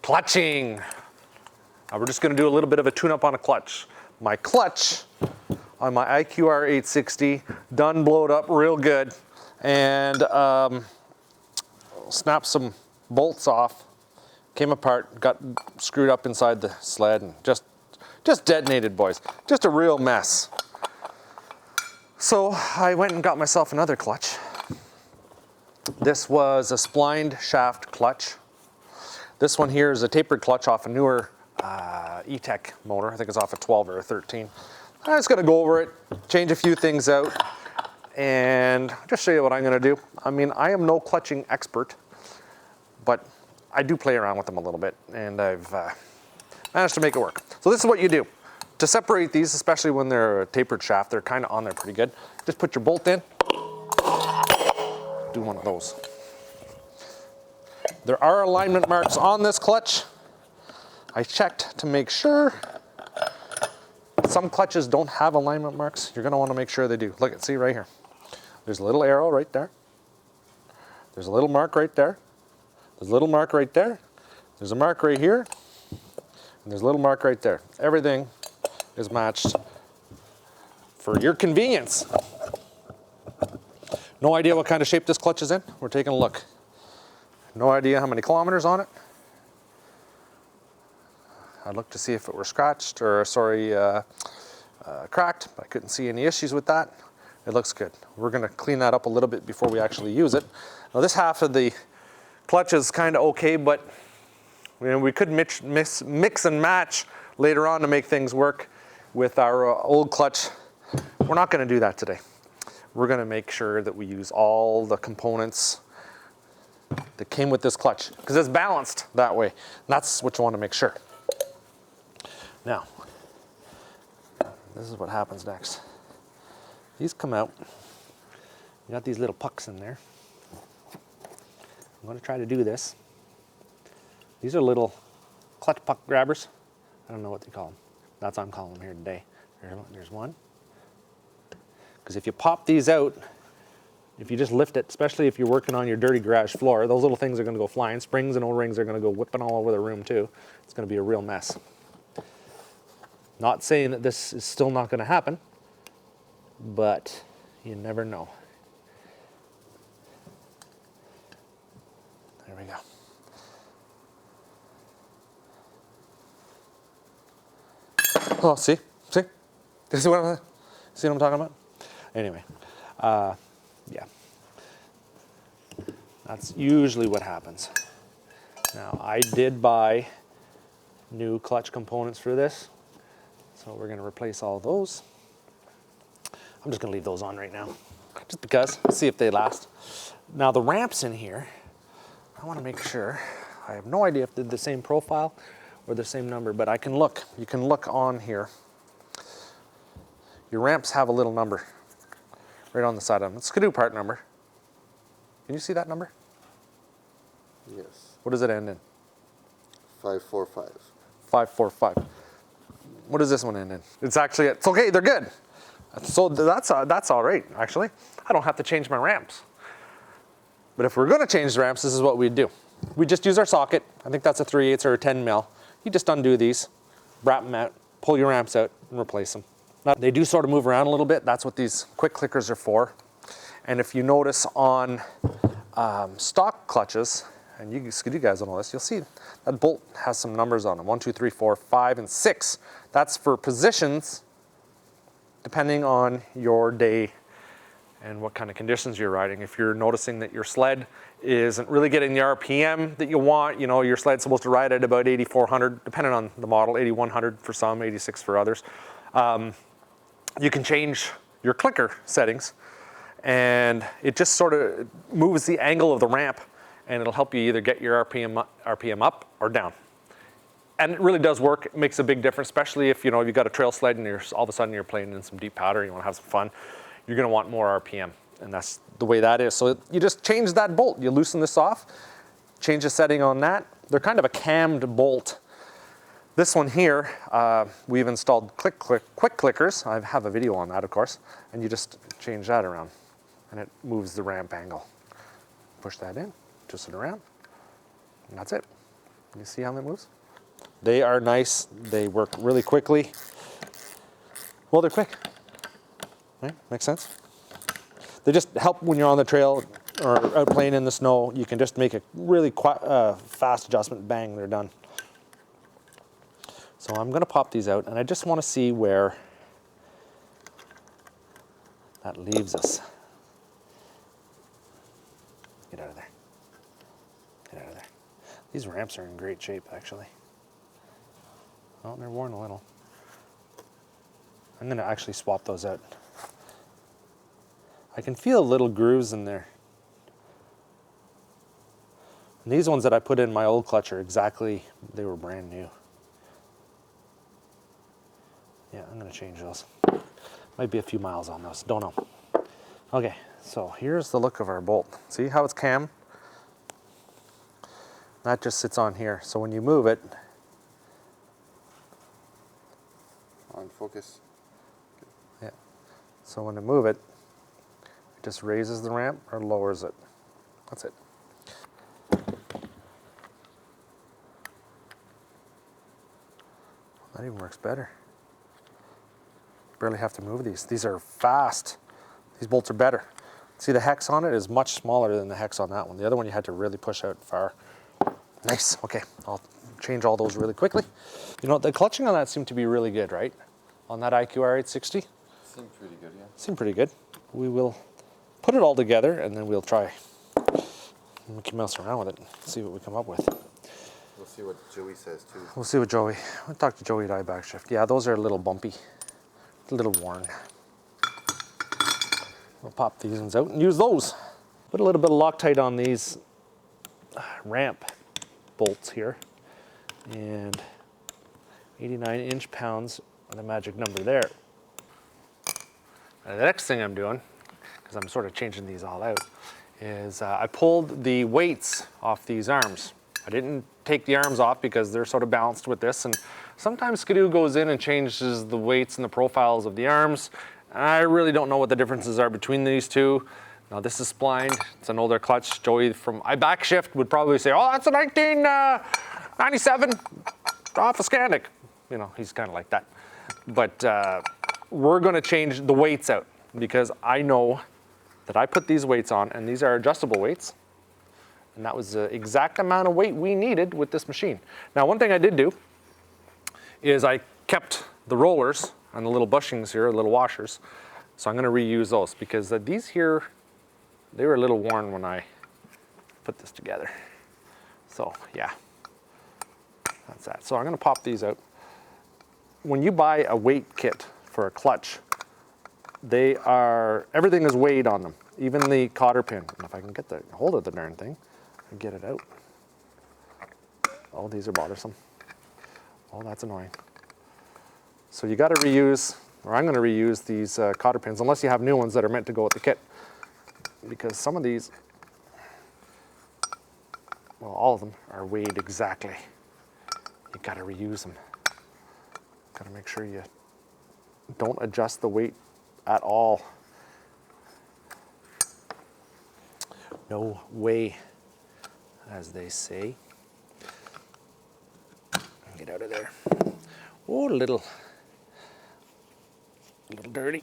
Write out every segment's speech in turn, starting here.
Clutching. We're just going to do a little bit of a tune-up on a clutch. My clutch on my IQR 860 done blowed up real good, and snapped some bolts off, came apart, got screwed up inside the sled, and just detonated, boys. Just a real mess. So I went and got myself another clutch. This was a splined shaft clutch. This one here is a tapered clutch off a newer Etec motor. I think it's off a 12 or a 13. I'm just gonna go over it, change a few things out, and just show you what I'm gonna do. I mean, I am no clutching expert, but I do play around with them a little bit, and I've managed to make it work. So this is what you do. To separate these, especially when they're a tapered shaft, they're kind of on there pretty good. Just put your bolt in, do one of those. There are alignment marks on this clutch. I checked to make sure. Some clutches don't have alignment marks. You're gonna wanna make sure they do. Look, see right here. There's a little arrow right there. There's a little mark right there. There's a little mark right there. There's a mark right here. And there's a little mark right there. Everything is matched for your convenience. No idea what kind of shape this clutch is in. We're taking a look. No idea how many kilometers on it. I looked to see if it were scratched or, sorry, cracked, but I couldn't see any issues with that. It looks good. We're gonna clean that up a little bit before we actually use it. Now this half of the clutch is kind of okay, but we could mix and match later on to make things work with our old clutch. We're not gonna do that today. We're gonna make sure that we use all the components that came with this clutch, because it's balanced that way. And that's what you want to make sure. Now, this is what happens next. These come out. You got these little pucks in there. I'm going to try to do this. These are little clutch puck grabbers. I don't know what they call them. That's what I'm calling them here today. There's one. Because if you pop these out, if you just lift it, especially if you're working on your dirty garage floor, those little things are going to go flying. Springs and O-rings are going to go whipping all over the room too. It's going to be a real mess. Not saying that this is still not going to happen, but you never know. There we go. Oh, see? See? See what I'm talking about? Anyway. Yeah, that's usually what happens. Now, I did buy new clutch components for this, so we're gonna replace all those. I'm just gonna leave those on right now, just because, see if they last. Now the ramps in here, I wanna make sure, I have no idea if they're the same profile or the same number, but I can look, you can look on here. Your ramps have a little number right on the side of them. It's Skidoo part number. Can you see that number? Yes. What does it end in? 545. 545. What does this one end in? It's actually, it's okay, they're good. So that's all right, actually. I don't have to change my ramps. But if we're gonna change the ramps, this is what we'd do. We just use our socket. I think that's a 3/8 or a 10 mil. You just undo these, wrap them out, pull your ramps out, and replace them. Now, they do sort of move around a little bit. That's what these quick clickers are for. And if you notice on stock clutches, and you guys will know this, you'll see that bolt has some numbers on them. 1, 2, 3, 4, 5, and 6. That's for positions depending on your day and what kind of conditions you're riding. If you're noticing that your sled isn't really getting the RPM that you want, you know, your sled's supposed to ride at about 8,400, depending on the model, 8,100 for some, 86 for others. You can change your clicker settings, and it just sort of moves the angle of the ramp, and it'll help you either get your RPM up or down. And it really does work. It makes a big difference, especially if, you know, you've got a trail sled and all of a sudden you're playing in some deep powder, you want to have some fun. You're going to want more RPM, and that's the way that is. So you just change that bolt. You loosen this off, change the setting on that. They're kind of a cammed bolt. This one here, we've installed quick clickers. I have a video on that, of course, and you just change that around, and it moves the ramp angle. Push that in, twist it around, and that's it. Can you see how that moves? They are nice. They work really quickly. Well, they're quick. Right? Makes sense? They just help when you're on the trail or out playing in the snow. You can just make a really fast adjustment. Bang, they're done. So I'm going to pop these out, and I just want to see where that leaves us. Get out of there. Get out of there. These ramps are in great shape, actually. Oh, they're worn a little. I'm going to actually swap those out. I can feel little grooves in there. And these ones that I put in my old clutch are exactly, they were brand new. Yeah, I'm going to change those. Might be a few miles on those, don't know. Okay, so here's the look of our bolt. See how it's cam? That just sits on here. So when you move it, On focus. yeah. So when I move it, it just raises the ramp or lowers it. That's it. That even works better. Barely have to move these. These are fast. These bolts are better. See, the hex on it is much smaller than the hex on that one. The other one you had to really push out far. Nice. Okay, I'll change all those really quickly. You know, the clutching on that seemed to be really good, right? On that IQR 860? Seemed pretty good, yeah. Seemed pretty good. We will put it all together and then we'll try Mickey Mouse around with it and see what we come up with. We'll see what Joey says too. We'll see what Joey, we'll talk to Joey at iBack Shift. Yeah, those are a little bumpy, a little worn. We'll pop these ones out and use those. Put a little bit of Loctite on these ramp bolts here. And 89 inch-pounds, the magic number there. And the next thing I'm doing, because I'm sort of changing these all out, is I pulled the weights off these arms. I didn't take the arms off because they're sort of balanced with this, and sometimes Skidoo goes in and changes the weights and the profiles of the arms. I really don't know what the differences are between these two. Now this is splined, it's an older clutch. Joey from iBack Shift would probably say, oh, that's a 1997 off a Scandic. You know, he's kind of like that. But we're gonna change the weights out because I know that I put these weights on and these are adjustable weights. And that was the exact amount of weight we needed with this machine. Now, one thing I did do is I kept the rollers and the little bushings here, the little washers. So I'm gonna reuse those because these here, they were a little worn when I put this together. So yeah, that's that. So I'm gonna pop these out. When you buy a weight kit for a clutch, everything is weighed on them, even the cotter pin. And if I can get the hold of the darn thing and get it out. Oh, these are bothersome. Oh, that's annoying. So you gotta reuse, or I'm gonna reuse these cotter pins, unless you have new ones that are meant to go with the kit. Because some of these, well, all of them are weighed exactly. You gotta reuse them. Gotta make sure you don't adjust the weight at all. No way, as they say. Get out of there. Oh, a little dirty.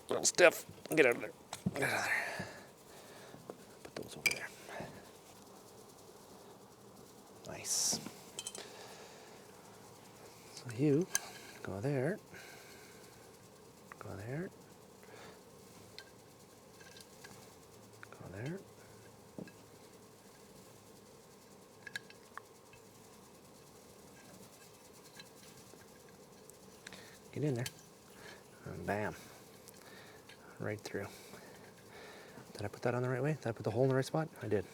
A little stiff. Get out of there. Get out of there. Put those over there. Nice. So you go there. Go there. Go there. Get in there. And bam. Right through. Did I put that on the right way? Did I put the hole in the right spot? I did.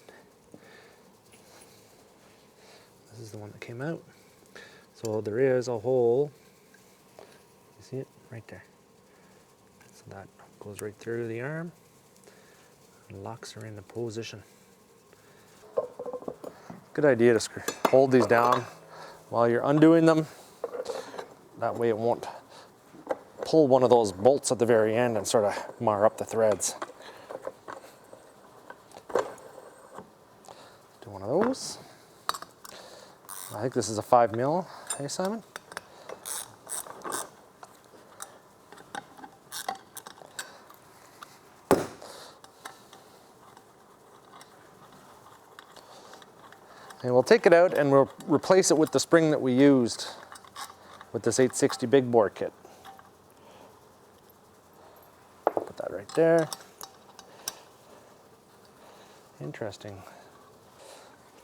This is the one that came out. So there is a hole. You see it? Right there. So that goes right through the arm and locks her into position. Good idea to hold these down while you're undoing them. That way it won't pull one of those bolts at the very end and sort of mar up the threads. Do one of those. I think this is a 5 mil. Hey, Simon? And we'll take it out and we'll replace it with the spring that we used with this 860 big bore kit. Put that right there. Interesting.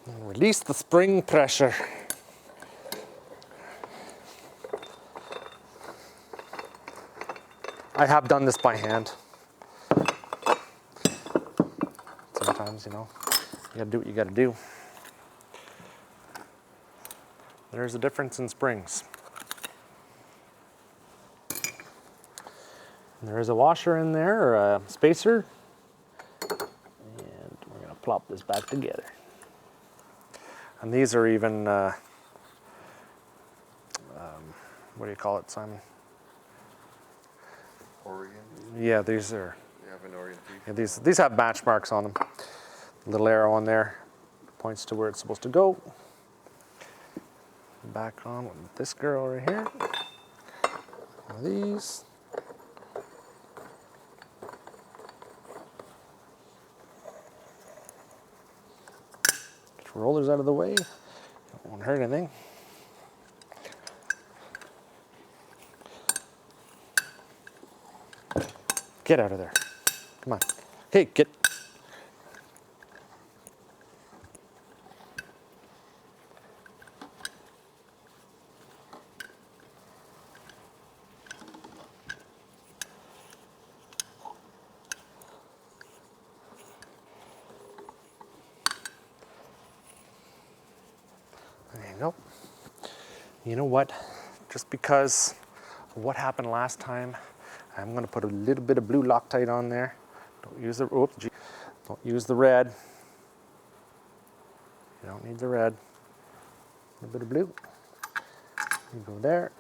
And release the spring pressure. I have done this by hand. Sometimes, you know, you gotta do what you gotta do. There's a difference in springs. And there is a washer in there, or a spacer. And we're gonna plop this back together. And these are even, what do you call it, Simon? Orient. Yeah, these are, You have an orientation. yeah, these have match marks on them. Little arrow on there points to where it's supposed to go. Back on with this girl right here. One of these. Get your rollers out of the way. Don't want to hurt anything. Get out of there. Come on. Hey, get. There you go. You know what? Just because of what happened last time, I'm going to put a little bit of blue Loctite on there. Don't use the, oops, gee. Don't use the red. You don't need the red. A little bit of blue. You go there.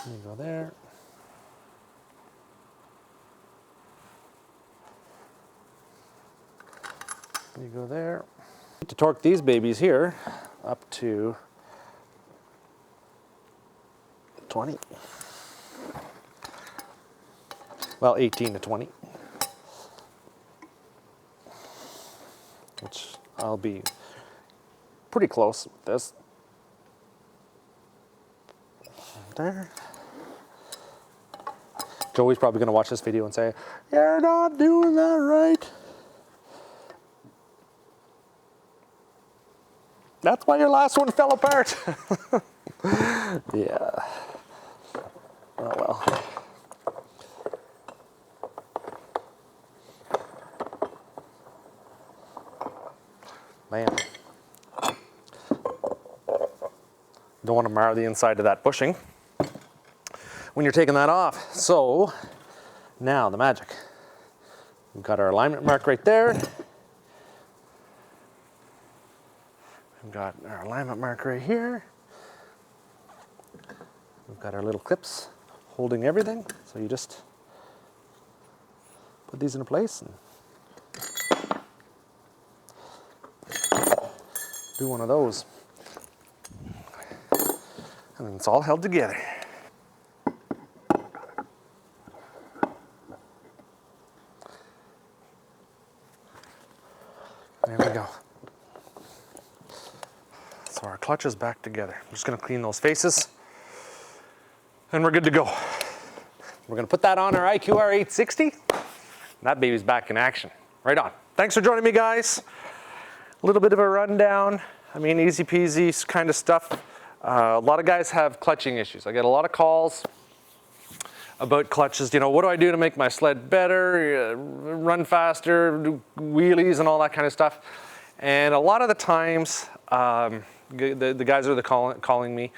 You go there. You go there. To torque these babies here up to 20. Well, 18 to 20. Which I'll be pretty close with this. There. Joey's probably going to watch this video and say, "You're not doing that right." That's why your last one fell apart. Yeah. Oh well. Man. Don't want to mar the inside of that bushing when you're taking that off. So now the magic. We've got our alignment mark right there. We've got our alignment mark right here. We've got our little clips holding everything. So you just put these into place and do one of those. And then it's all held together. There we go. So our clutch is back together. I'm just gonna clean those faces and we're good to go. We're gonna put that on our IQR 860. That baby's back in action. Right on. Thanks for joining me, guys. A little bit of a rundown. I mean, easy peasy kind of stuff. A lot of guys have clutching issues. I get a lot of calls about clutches. You know, what do I do to make my sled better, run faster, do wheelies and all that kind of stuff. And a lot of the times, the guys that are calling me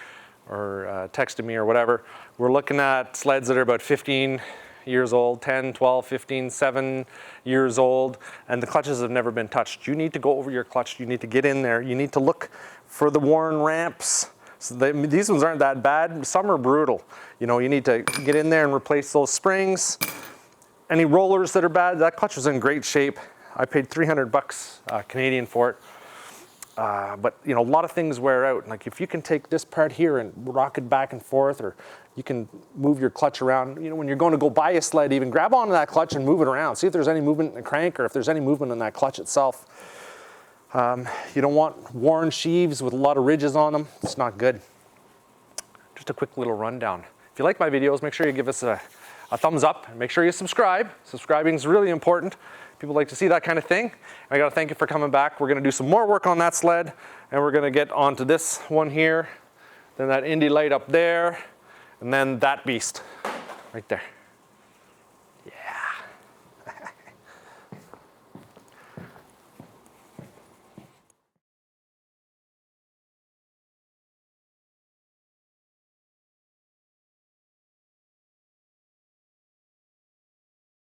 or texting me or whatever, we're looking at sleds that are about 15 years old, 10, 12, 15, 7 years old, and the clutches have never been touched. You need to go over your clutch. You need to get in there. You need to look for the worn ramps. So these ones aren't that bad. Some are brutal. You know, you need to get in there and replace those springs. Any rollers that are bad, that clutch was in great shape. I paid 300 bucks Canadian for it. But you know, a lot of things wear out. Like if you can take this part here and rock it back and forth, or you can move your clutch around. You know, when you're going to go buy a sled, even grab onto that clutch and move it around. See if there's any movement in the crank or if there's any movement in that clutch itself. You don't want worn sheaves with a lot of ridges on them. It's not good. Just a quick little rundown. If you like my videos, make sure you give us a thumbs up and make sure you subscribe. Subscribing is really important. People like to see that kind of thing. I gotta thank you for coming back. We're gonna do some more work on that sled, and we're gonna get onto this one here, then that Indy light up there, and then that beast right there.